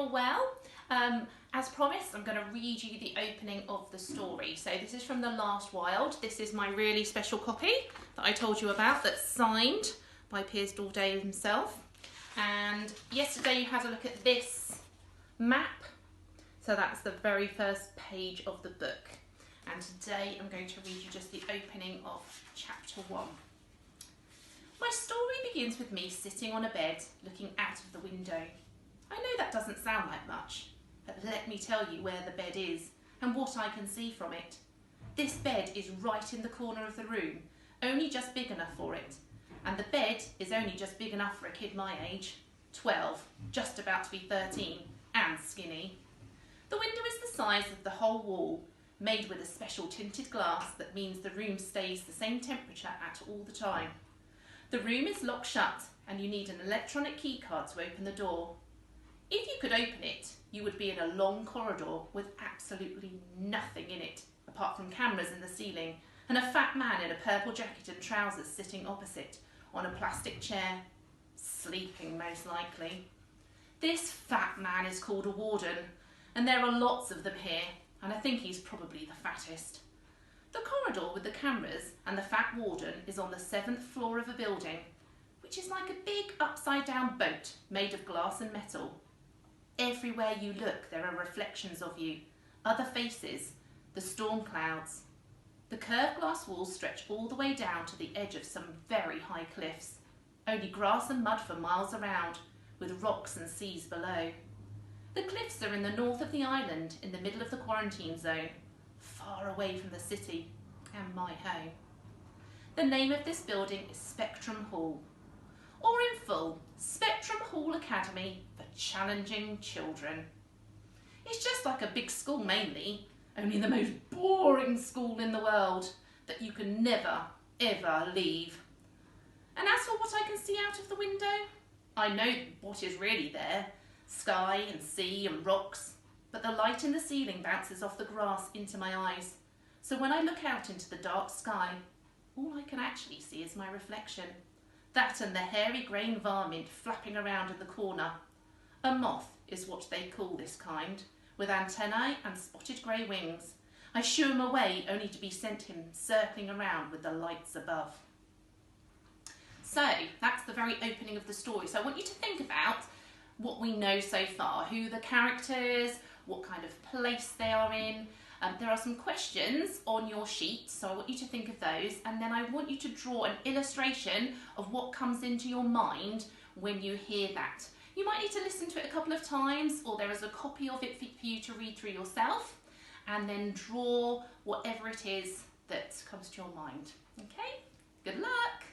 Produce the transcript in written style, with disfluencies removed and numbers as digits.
all well. As promised, I'm going to read you the opening of the story. So this is from The Last Wild. This is my really special copy that I told you about that's signed by Piers Dorday himself. And yesterday you had a look at this map. So that's the very first page of the book. And today I'm going to read you just the opening of chapter 1. My story begins with me sitting on a bed looking out of the window. I know that doesn't sound like much, but let me tell you where the bed is and what I can see from it. This bed is right in the corner of the room, only just big enough for it. And the bed is only just big enough for a kid my age, 12, just about to be 13, and skinny. The window is the size of the whole wall, made with a special tinted glass that means the room stays the same temperature at all the time. The room is locked shut and you need an electronic key card to open the door. If you could open it, you would be in a long corridor with absolutely nothing in it, apart from cameras in the ceiling and a fat man in a purple jacket and trousers sitting opposite on a plastic chair, sleeping most likely. This fat man is called a warden, and there are lots of them here, and I think he's probably the fattest. The corridor with the cameras and the fat warden is on the 7th floor of a building, which is like a big upside-down boat made of glass and metal. Everywhere you look, there are reflections of you, other faces, the storm clouds. The curved glass walls stretch all the way down to the edge of some very high cliffs, only grass and mud for miles around, with rocks and seas below. The cliffs are in the north of the island, in the middle of the quarantine zone, far away from the city and my home. The name of this building is Spectrum Hall, or in full, Spectrum Hall Academy for Challenging Children. It's just like a big school mainly, only the most boring school in the world that you can never, ever leave. And as for what I can see out of the window, I know what is really there, sky and sea and rocks, but the light in the ceiling bounces off the grass into my eyes. So when I look out into the dark sky, all I can actually see is my reflection. That and the hairy grain varmint flapping around in the corner. A moth is what they call this kind, with antennae and spotted grey wings. I shoo him away only to be sent him circling around with the lights above. So that's the very opening of the story. So I want you to think about what we know so far, who the characters, what kind of place they are in. There are some questions on your sheet, so I want you to think of those, and then I want you to draw an illustration of what comes into your mind when you hear that. You might need to listen to it a couple of times, or there is a copy of it for you to read through yourself, and then draw whatever it is that comes to your mind. Okay? Good luck!